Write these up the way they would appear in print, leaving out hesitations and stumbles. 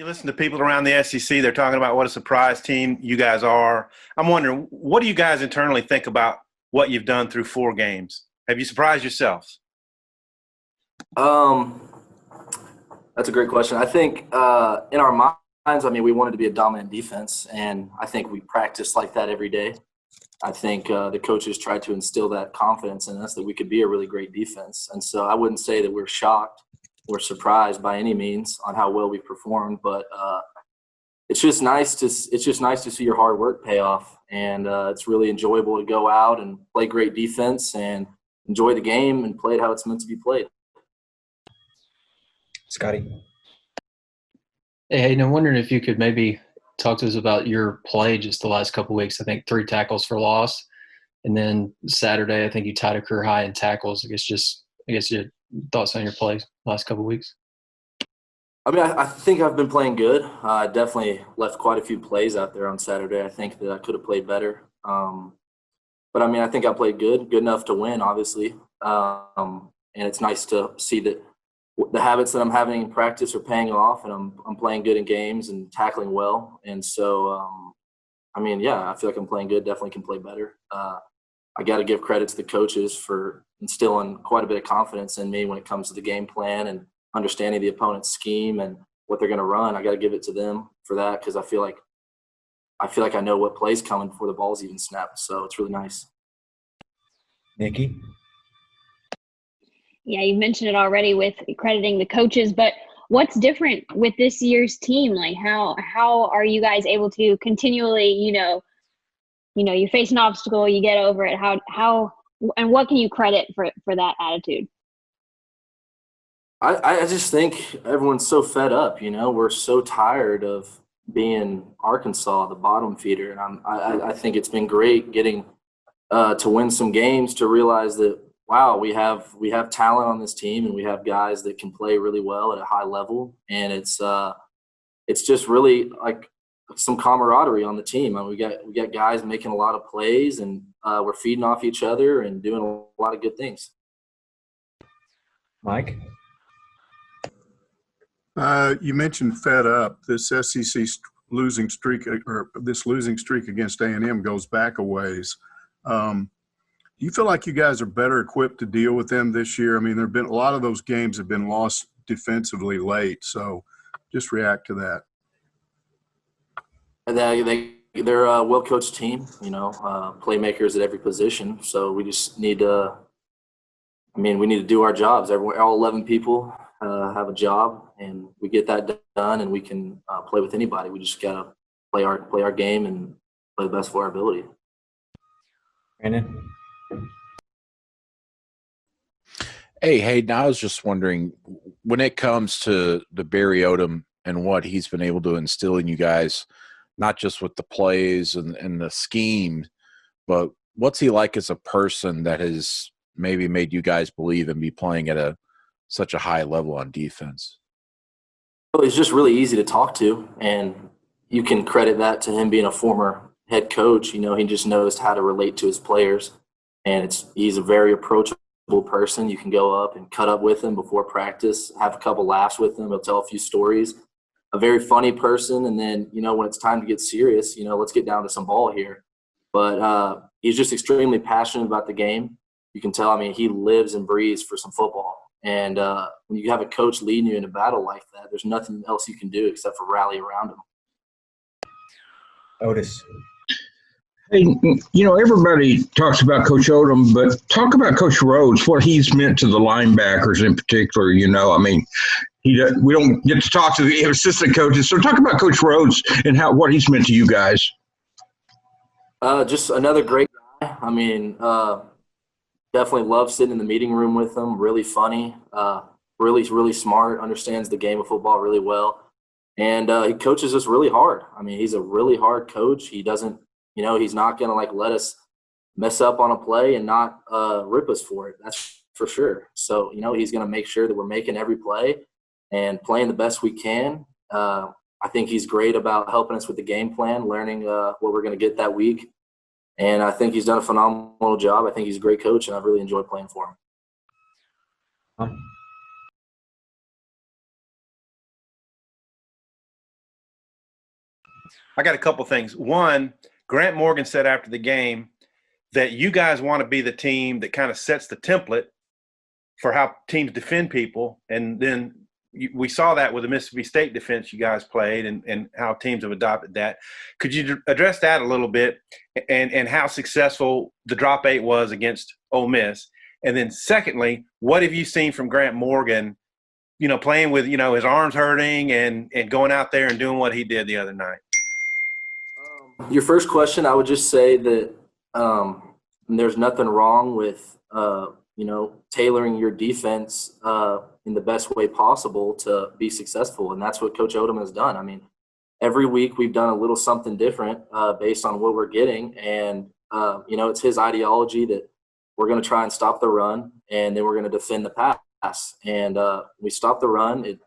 You listen to people around the SEC, they're talking about what a surprise team you guys are. I'm wondering, what do you guys internally think about what you've done through 4 games? Have you surprised yourselves? That's a great question. I think in our minds, we wanted to be a dominant defense, and I think we practiced like that every day. I think the coaches tried to instill that confidence in us that we could be a really great defense. And so I wouldn't say that we're shocked or surprised by any means on how well we performed, but it's just nice to see your hard work pay off, and it's really enjoyable to go out and play great defense and enjoy the game and play it how it's meant to be played. Scotty. Hey, Hayden, I'm wondering if you could maybe talk to us about your play just the last couple of weeks. I think 3 tackles for loss, and then Saturday I think you tied a career high in tackles. I guess your thoughts on your play last couple of weeks. I think I've been playing good. I definitely left quite a few plays out there on Saturday. I think that I could have played better. But I think I played good enough to win, obviously. And it's nice to see that the habits that I'm having in practice are paying off, and I'm playing good in games and tackling well. And so, I feel like I'm playing good. Definitely can play better. I got to give credit to the coaches for instilling quite a bit of confidence in me when it comes to the game plan and understanding the opponent's scheme and what they're going to run. I got to give it to them for that, because I feel like I know what play's coming before the ball's even snapped. So it's really nice. Nikki? Yeah, you mentioned it already with crediting the coaches, but what's different with this year's team? Like how are you guys able to continually, you face an obstacle, you get over it. How and what can you credit for that attitude? I just think everyone's so fed up. We're so tired of being Arkansas, the bottom feeder, and I think it's been great getting to win some games, to realize that, wow, we have talent on this team, and we have guys that can play really well at a high level, and it's just really like some camaraderie on the team. We got guys making a lot of plays, and we're feeding off each other and doing a lot of good things. Mike? You mentioned fed up. This SEC losing streak, or this losing streak against A&M, goes back a ways. Do you feel like you guys are better equipped to deal with them this year? There have been a lot of those games have been lost defensively late, so just react to that. They're a well-coached team, playmakers at every position. So we just need to – we need to do our jobs. All 11 people have a job, and we get that done, and we can play with anybody. We just got to play our game and play the best of our ability. Brandon? Hey, Hayden, I was just wondering, when it comes to the Barry Odom and what he's been able to instill in you guys, not just with the plays and the scheme, but what's he like as a person that has maybe made you guys believe and be playing at such a high level on defense? Well, he's just really easy to talk to, and you can credit that to him being a former head coach. He just knows how to relate to his players, and he's a very approachable person. You can go up and cut up with him before practice, have a couple laughs with him. He'll tell a few stories. A very funny person, and then when it's time to get serious, let's get down to some ball here. But he's just extremely passionate about the game. You can tell. He lives and breathes for some football. And when you have a coach leading you in a battle like that, there's nothing else you can do except for rally around him. Otis? Hey, everybody talks about Coach Odom, but talk about Coach Rhodes, what he's meant to the linebackers in particular. We don't get to talk to the assistant coaches, so talk about Coach Rhodes and what he's meant to you guys. Just another great guy. Definitely love sitting in the meeting room with him. Really funny, really, really smart, understands the game of football really well. And he coaches us really hard. He's a really hard coach. He doesn't, he's not going to let us mess up on a play and not rip us for it. That's for sure. So, he's going to make sure that we're making every play and playing the best we can. I think he's great about helping us with the game plan, learning what we're going to get that week. And I think he's done a phenomenal job. I think he's a great coach, and I've really enjoyed playing for him. I got a couple things. One, Grant Morgan said after the game that you guys want to be the team that kind of sets the template for how teams defend people. And then we saw that with the Mississippi State defense you guys played and how teams have adopted that. Could you address that a little bit and how successful the drop 8 was against Ole Miss? And then secondly, what have you seen from Grant Morgan, playing with, his arms hurting and going out there and doing what he did the other night? Your first question, I would just say that there's nothing wrong with, tailoring your defense in the best way possible to be successful. And that's what Coach Odom has done. I mean, every week we've done a little something different based on what we're getting. And, it's his ideology that we're going to try and stop the run and then we're going to defend the pass. And we stop the run, it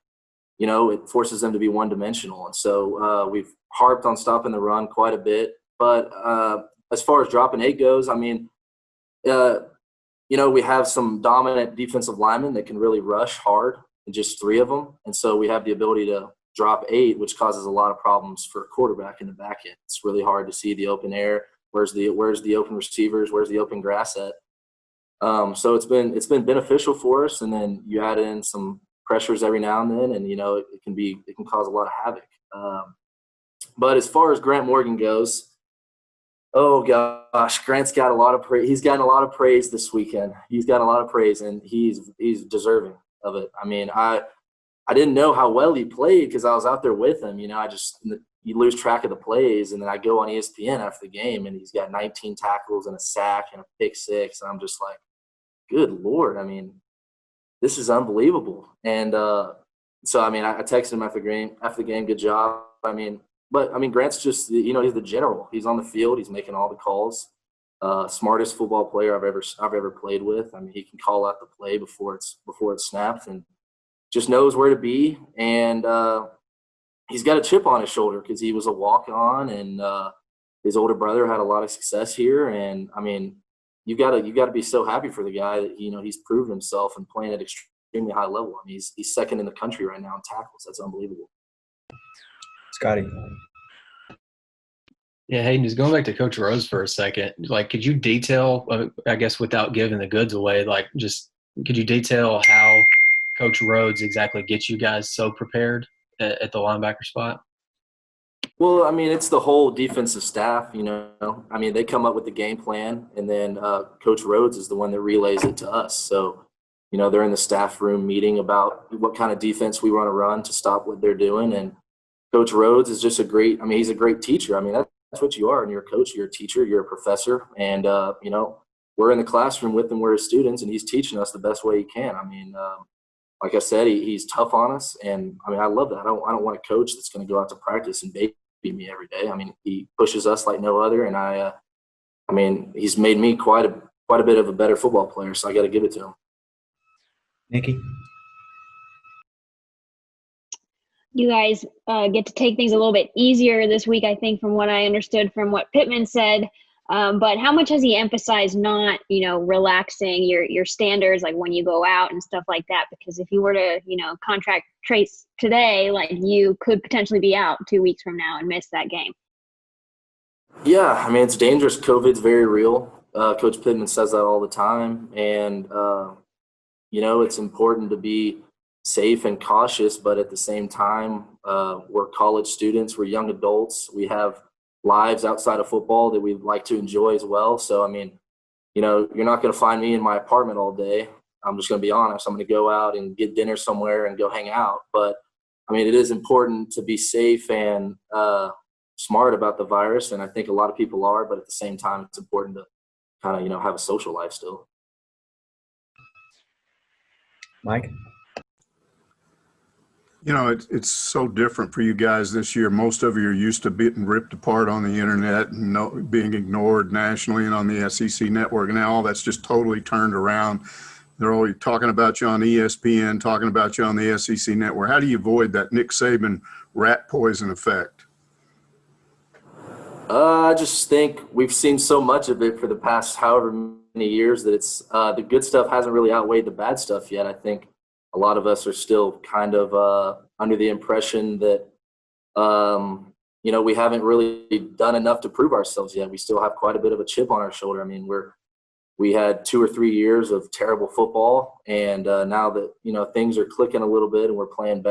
forces them to be one-dimensional. And so we've harped on stopping the run quite a bit. But as far as dropping 8 goes, I mean, we have some dominant defensive linemen that can really rush hard, and just 3 of them. And so we have the ability to drop 8, which causes a lot of problems for a quarterback in the back end. It's really hard to see the open air. Where's the open receivers? Where's the open grass at? So it's been beneficial for us. And then you add in some pressures every now and then, and it can cause a lot of havoc. But as far as Grant Morgan goes, oh gosh, Grant's got a lot of praise. He's gotten a lot of praise this weekend. He's gotten a lot of praise, and he's deserving of it. I mean, I didn't know how well he played because I was out there with him. You lose track of the plays, and then I go on ESPN after the game, and he's got 19 tackles and a sack and a pick 6, and I'm just like, good Lord, I mean, this is unbelievable. And so, I mean, I texted him after the game, good job. But Grant's just, he's the general. He's on the field. He's making all the calls. Smartest football player I've ever played with. I mean, he can call out the play before it's snapped, and just knows where to be. And he's got a chip on his shoulder because he was a walk-on, and his older brother had a lot of success here. And I mean, you got to be so happy for the guy that he's proven himself and playing at extremely high level. I mean, he's second in the country right now in tackles. That's unbelievable. Scotty. Yeah, Hayden, just going back to Coach Rhodes for a second, could you detail, I guess without giving the goods away, could you detail how Coach Rhodes exactly gets you guys so prepared at the linebacker spot? Well, I mean, it's the whole defensive staff, I mean, they come up with the game plan, and then Coach Rhodes is the one that relays it to us. So, they're in the staff room meeting about what kind of defense we want to run to stop what they're doing. And Coach Rhodes is just he's a great teacher. I mean, that's what you are. And you're a coach, you're a teacher, you're a professor. And, we're in the classroom with him, we're his students, and he's teaching us the best way he can. I mean, like I said, he's tough on us. And, I mean, I love that. I don't want a coach that's going to go out to practice and baby me every day. I mean, he pushes us like no other. And he's made me quite a bit of a better football player. So I got to give it to him. Nikki. You guys get to take things a little bit easier this week, I think, from what I understood from what Pittman said. But how much has he emphasized not, relaxing your standards, like when you go out and stuff like that? Because if you were to, contract trace today, you could potentially be out 2 weeks from now and miss that game. Yeah, I mean, it's dangerous. COVID's very real. Coach Pittman says that all the time. And, it's important to be safe and cautious, but at the same time, we're college students, we're young adults, we have lives outside of football that we'd like to enjoy as well. So, I mean, you're not going to find me in my apartment all day. I'm just going to be honest. I'm going to go out and get dinner somewhere and go hang out. But, I mean, it is important to be safe and smart about the virus, and I think a lot of people are, but at the same time, it's important to kind of, have a social life still. Mike. It's so different for you guys this year. Most of you are used to being ripped apart on the internet and being ignored nationally and on the SEC network. And now all that's just totally turned around. They're always talking about you on ESPN, talking about you on the SEC network. How do you avoid that Nick Saban rat poison effect? I just think we've seen so much of it for the past however many years that it's the good stuff hasn't really outweighed the bad stuff yet. I think a lot of us are still kind of under the impression that, we haven't really done enough to prove ourselves yet. We still have quite a bit of a chip on our shoulder. I mean, we had 2 or 3 years of terrible football, and now that things are clicking a little bit and we're playing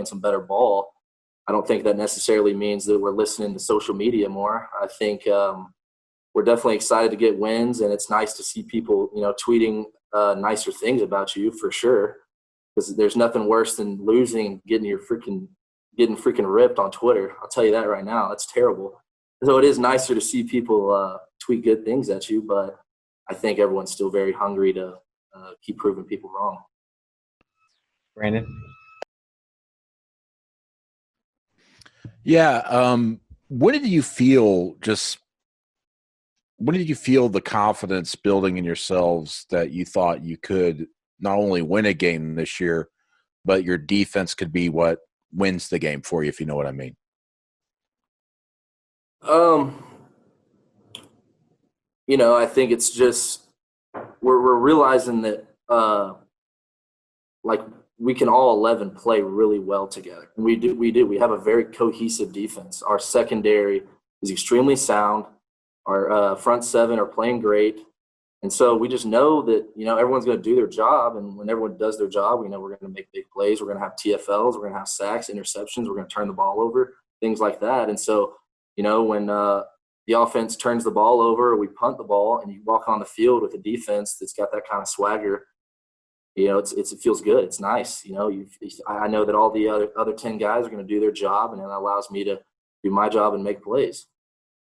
some better ball. I don't think that necessarily means that we're listening to social media more. I think we're definitely excited to get wins, and it's nice to see people tweeting nicer things about you for sure, because there's nothing worse than losing, getting freaking ripped on Twitter. I'll tell you that right now. That's terrible. So it is nicer to see people tweet good things at you, but I think everyone's still very hungry to keep proving people wrong. Brandon? Yeah. What did you feel the confidence building in yourselves that you thought you could not only win a game this year, but your defense could be what wins the game for you, if you know what I mean? I think it's just we're realizing that we can all 11 play really well together. And we do. We have a very cohesive defense. Our secondary is extremely sound. Our front 7 are playing great. And so we just know that, everyone's going to do their job. And when everyone does their job, we know we're going to make big plays. We're going to have TFLs. We're going to have sacks, interceptions. We're going to turn the ball over, things like that. And so, when the offense turns the ball over, we punt the ball, and you walk on the field with a defense that's got that kind of swagger, it feels good. It's nice. I know that all the other 10 guys are going to do their job, and it allows me to do my job and make plays.